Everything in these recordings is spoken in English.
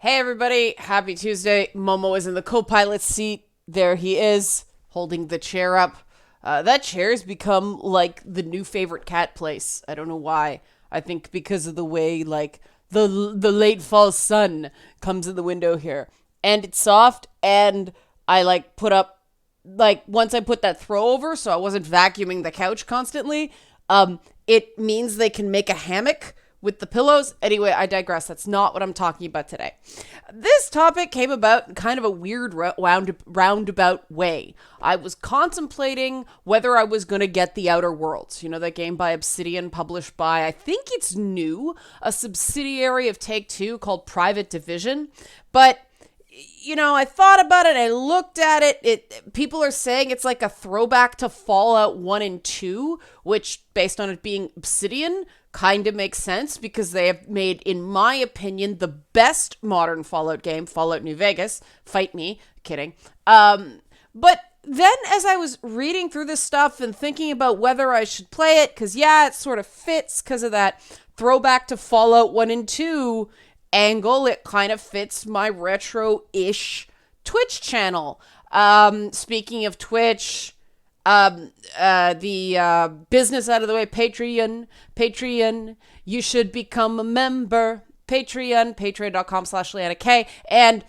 Hey everybody, happy Tuesday. Momo is in the co-pilot seat. There he is, holding the chair up. That chair's become like the new favorite cat place. I don't know why. I think because of the way like the late fall sun comes in the window here. And it's soft and I like put up like once I put that throw over so I wasn't vacuuming the couch constantly, it means they can make a hammock with the pillows. Anyway, I digress. That's not what I'm talking about today. This topic came about in kind of a weird roundabout way. I was contemplating whether I was going to get The Outer Worlds. You know, that game by Obsidian, published by, I think it's new, a subsidiary of Take-Two called Private Division. But I thought about it. I looked at it. People are saying it's like a throwback to Fallout 1 and 2, which, based on it being Obsidian, kind of makes sense because they have made, in my opinion, the best modern Fallout game, Fallout New Vegas. Fight me. Kidding. But then as I was reading through this stuff and thinking about whether I should play it, because, yeah, it sort of fits because of that throwback to Fallout 1 and 2 angle. It kind of fits my retro-ish Twitch channel. Speaking of Twitch, the business out of the way, Patreon, you should become a member. Patreon.com/Leanna K. And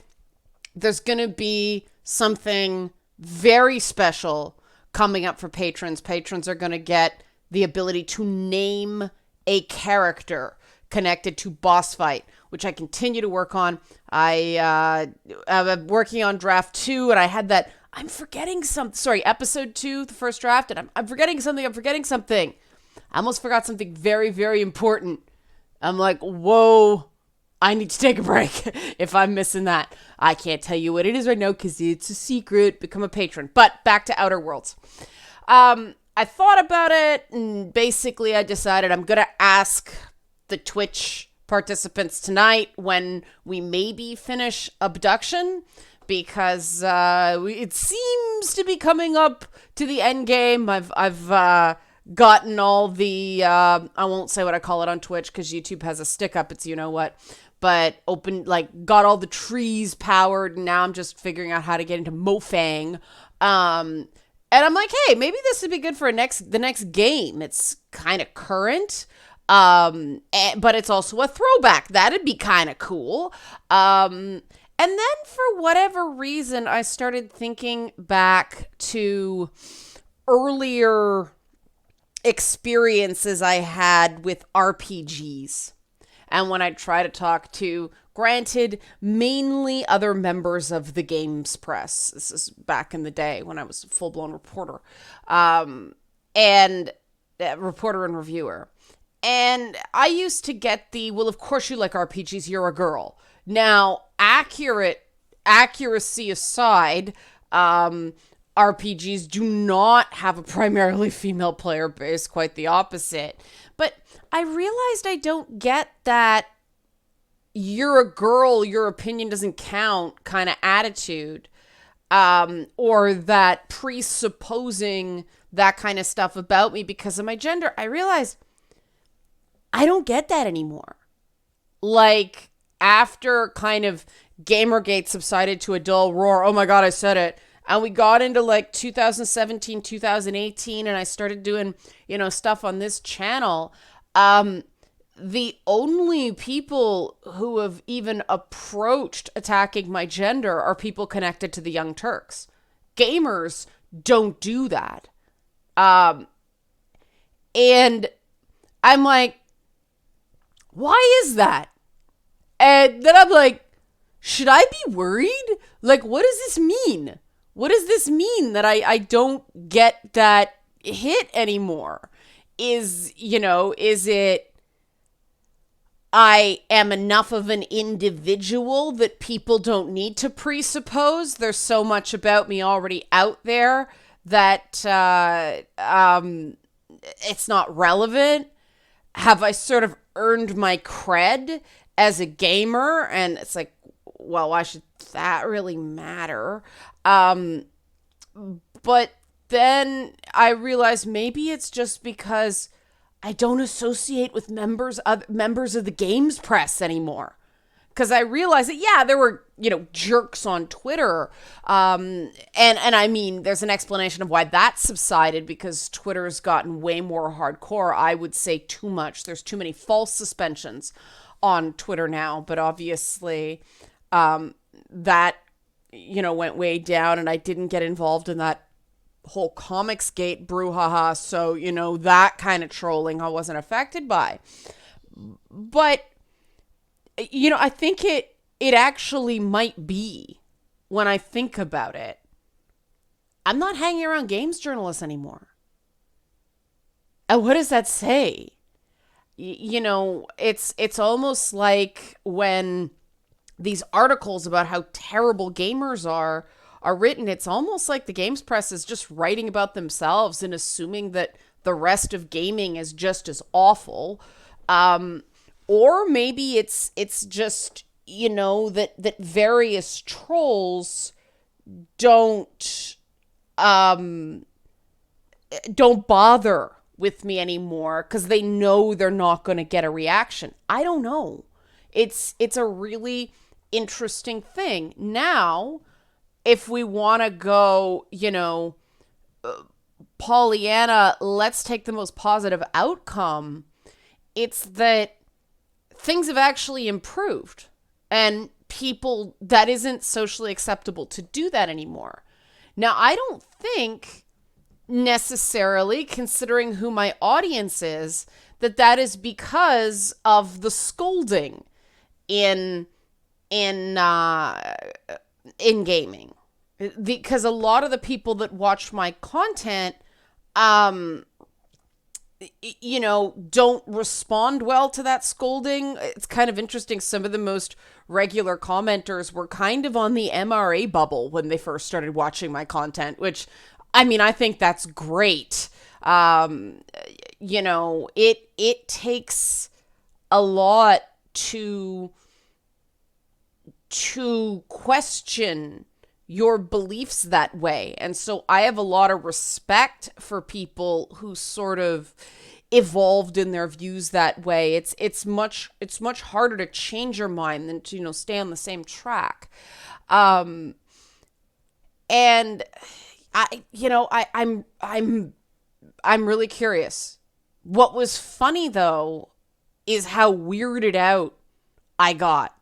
there's going to be something very special coming up for patrons. Patrons are going to get the ability to name a character connected to boss fight, which I continue to work on. I'm working on draft 2, and I had that. I'm forgetting episode 2, the first draft, and I'm forgetting something. I almost forgot something very, very important. I'm like, whoa, I need to take a break if I'm missing that. I can't tell you what it is right now because it's a secret. Become a patron. But back to Outer Worlds. I thought about it, and basically I decided I'm going to ask the Twitch participants tonight when we maybe finish Abduction, because it seems to be coming up to the end game. I've gotten all the I won't say what I call it on Twitch because YouTube has a stick up. It's you know what, but got all the trees powered, and now I'm just figuring out how to get into Mofang. And I'm like, hey, maybe this would be good for the next game. It's kind of current. But it's also a throwback. That'd be kind of cool. And then for whatever reason, I started thinking back to earlier experiences I had with RPGs. And when I try to talk to, granted, mainly other members of the games press. This is back in the day when I was a full-blown reporter. And reporter and reviewer. And I used to get well, of course you like RPGs, you're a girl. Now, accuracy aside, RPGs do not have a primarily female player base, quite the opposite. But I realized I don't get that you're a girl, your opinion doesn't count kind of attitude, or that presupposing that kind of stuff about me because of my gender. I realized I don't get that anymore. Like, after kind of Gamergate subsided to a dull roar, oh my God, I said it. And we got into like 2017, 2018, and I started doing, stuff on this channel. The only people who have even approached attacking my gender are people connected to the Young Turks. Gamers don't do that. And I'm like, why is that? And then I'm like, should I be worried? Like, what does this mean? What does this mean that I don't get that hit anymore? Is it I am enough of an individual that people don't need to presuppose? There's so much about me already out there that it's not relevant. Have I sort of earned my cred as a gamer? And it's like, well, why should that really matter? But then I realized maybe it's just because I don't associate with members of the games press anymore. because I realized that, yeah, there were, jerks on Twitter. And I mean, there's an explanation of why that subsided, because Twitter's gotten way more hardcore. I would say too much. There's too many false suspensions on Twitter now, but obviously that, went way down, and I didn't get involved in that whole Comicsgate brouhaha. So, that kind of trolling I wasn't affected by. But, I think it actually might be, when I think about it, I'm not hanging around games journalists anymore. And what does that say? It's almost like when these articles about how terrible gamers are written, it's almost like the games press is just writing about themselves and assuming that the rest of gaming is just as awful. Or maybe it's just, that various trolls don't bother with me anymore because they know they're not going to get a reaction. I don't know. It's a really interesting thing. Now, if we want to go, Pollyanna, let's take the most positive outcome, it's that things have actually improved, and people, that isn't socially acceptable to do that anymore. Now, I don't think necessarily, considering who my audience is, that is because of the scolding in gaming, because a lot of the people that watch my content don't respond well to that scolding. It's kind of interesting. Some of the most regular commenters were kind of on the MRA bubble when they first started watching my content, which, I mean, I think that's great. It takes a lot to question your beliefs that way. And so I have a lot of respect for people who sort of evolved in their views that way. It's much harder to change your mind than to, stay on the same track. And I'm really curious. What was funny though is how weirded out I got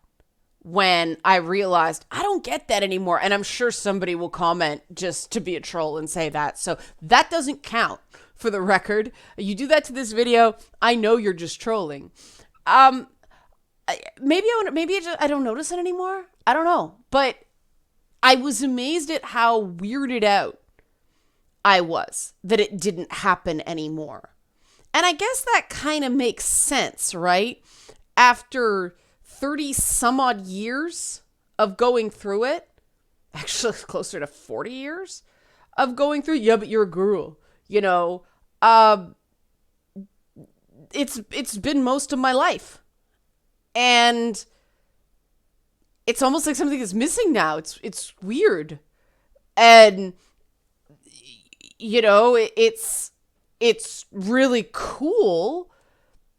when I realized I don't get that anymore. And I'm sure somebody will comment just to be a troll and say that. So that doesn't count, for the record. You do that to this video, I know you're just trolling. Maybe I don't notice it anymore. I don't know. But I was amazed at how weirded out I was that it didn't happen anymore. And I guess that kind of makes sense, right? After 30 some odd years of going through it, actually closer to 40 years of going through, yeah, but you're a girl, it's been most of my life. And it's almost like something is missing now. It's weird. And, it's really cool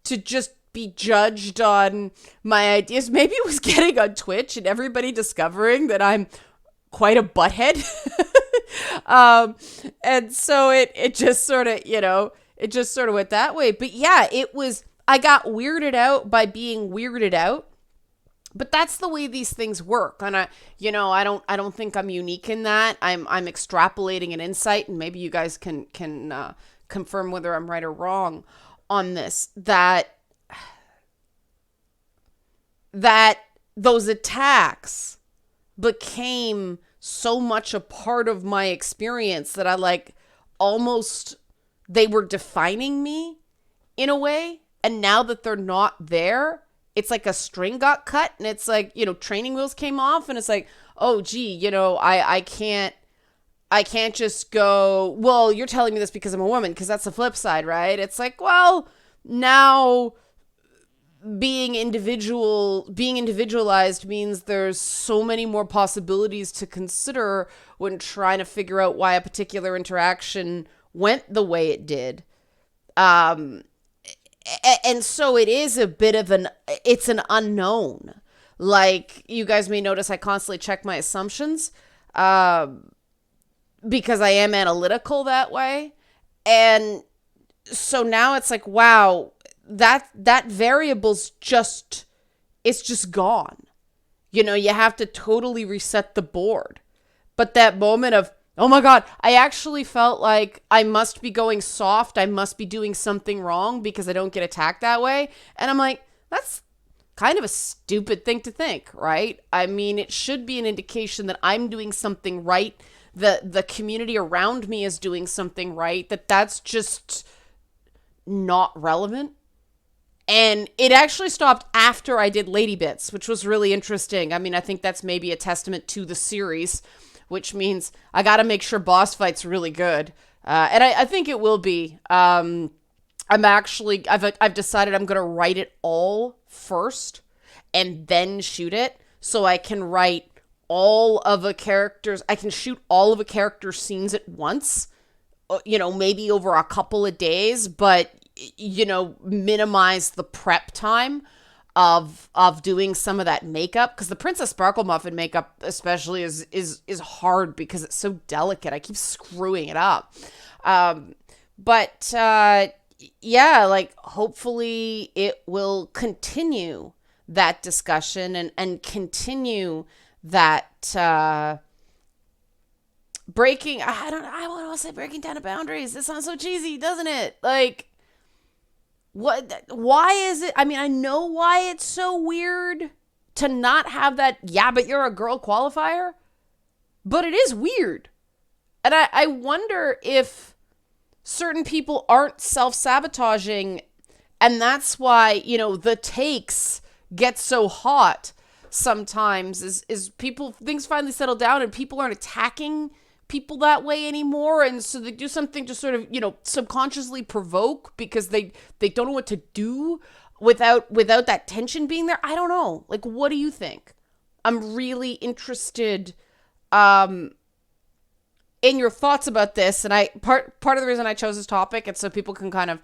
to just be judged on my ideas. Maybe it was getting on Twitch and everybody discovering that I'm quite a butthead. And so it just sort of, it just sort of went that way. But yeah, I got weirded out by being weirded out. But that's the way these things work. And I don't think I'm unique in that. I'm extrapolating an insight, and maybe you guys can confirm whether I'm right or wrong on this, that those attacks became so much a part of my experience that I they were defining me in a way. And now that they're not there, it's like a string got cut, and it's like, training wheels came off, and it's like, oh gee, I can't just go, well, you're telling me this because I'm a woman, because that's the flip side, right? It's like, well, now being individualized means there's so many more possibilities to consider when trying to figure out why a particular interaction went the way it did. And so it is a bit of it's an unknown. Like, you guys may notice I constantly check my assumptions because I am analytical that way. And so now it's like, wow, that variable's just, it's just gone. You have to totally reset the board. But that moment of, oh my God, I actually felt like I must be going soft. I must be doing something wrong because I don't get attacked that way. And I'm like, that's kind of a stupid thing to think, right? I mean, it should be an indication that I'm doing something right. The community around me is doing something right. That's just not relevant. And it actually stopped after I did Lady Bits, which was really interesting. I mean, I think that's maybe a testament to the series, which means I got to make sure boss fight's really good. And I think it will be. I've decided I'm going to write it all first and then shoot it, so I can write all of a character's, I can shoot all of a character's scenes at once, maybe over a couple of days, but minimize the prep time of doing some of that makeup, because the Princess Sparkle Muffin makeup especially is hard because it's so delicate. I keep screwing it up. But yeah, like, hopefully it will continue that discussion and continue that breaking, I want to say breaking down the boundaries. This sounds so cheesy, doesn't it? Like, why is it? I mean, I know why it's so weird to not have that, yeah, but you're a girl qualifier, but it is weird. And I wonder if certain people aren't self-sabotaging, and that's why, the takes get so hot sometimes is people, things finally settle down and people aren't attacking people that way anymore, and so they do something to sort of subconsciously provoke because they don't know what to do without that tension being there. I don't know, like, what do you think? I'm really interested in your thoughts about this, and part of the reason I chose this topic, and so people can kind of,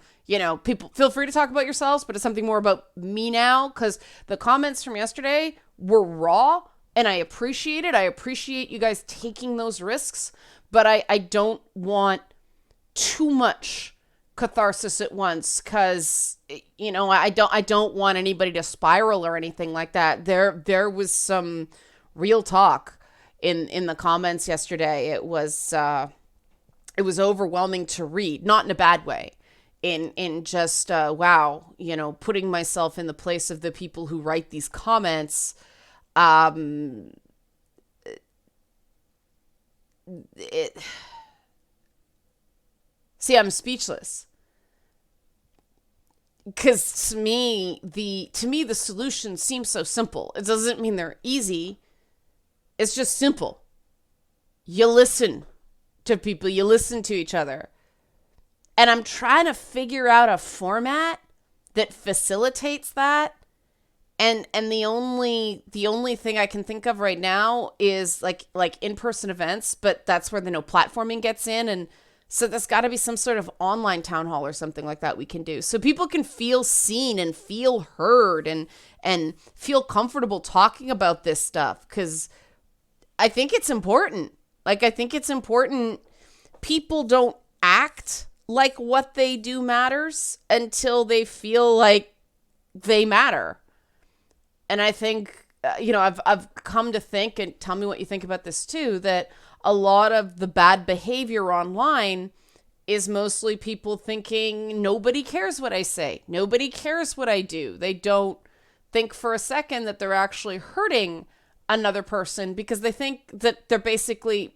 people feel free to talk about yourselves, but it's something more about me now, because the comments from yesterday were raw. And I appreciate it. I appreciate you guys taking those risks, but I don't want too much catharsis at once, because I don't want anybody to spiral or anything like that. There was some real talk in the comments yesterday. It was overwhelming to read, not in a bad way. In just wow, putting myself in the place of the people who write these comments. See, I'm speechless, because to me the solution seems so simple. It doesn't mean they're easy. It's just simple. You listen to people, you listen to each other. And I'm trying to figure out a format that facilitates that. And the only thing I can think of right now is like in-person events, but that's where the no platforming gets in. And so there's got to be some sort of online town hall or something like that we can do, so people can feel seen and feel heard and feel comfortable talking about this stuff, because I think it's important. Like, I think it's important. People don't act like what they do matters until they feel like they matter. And I think, I've come to think, and tell me what you think about this too, that a lot of the bad behavior online is mostly people thinking nobody cares what I say. Nobody cares what I do. They don't think for a second that they're actually hurting another person, because they think that they're basically,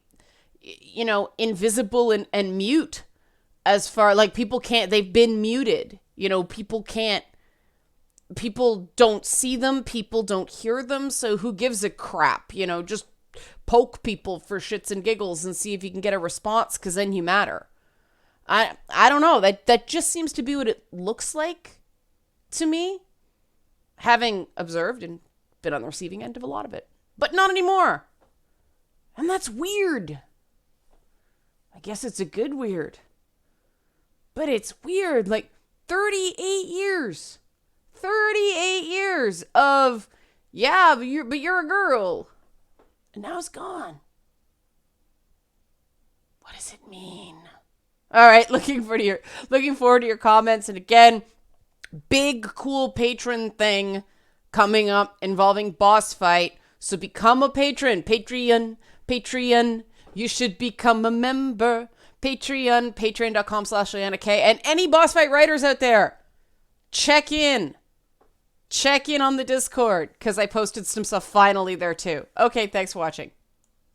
invisible and mute, as far like people can't, they've been muted. People don't see them, people don't hear them, so who gives a crap? Just poke people for shits and giggles and see if you can get a response, because then you matter. I don't know, that just seems to be what it looks like to me, having observed and been on the receiving end of a lot of it. But not anymore. And that's weird. I guess it's a good weird. But it's weird, like 38 years. 38 years of, Yeah, but you're a girl. And now it's gone. What does it mean? All right, looking forward to your comments. And again, big cool patron thing coming up involving boss fight. So become a patron. Patreon. You should become a member. Patreon.com/LeannaK. And any boss fight writers out there, check in on the Discord, because I posted some stuff finally there too. Okay, thanks for watching.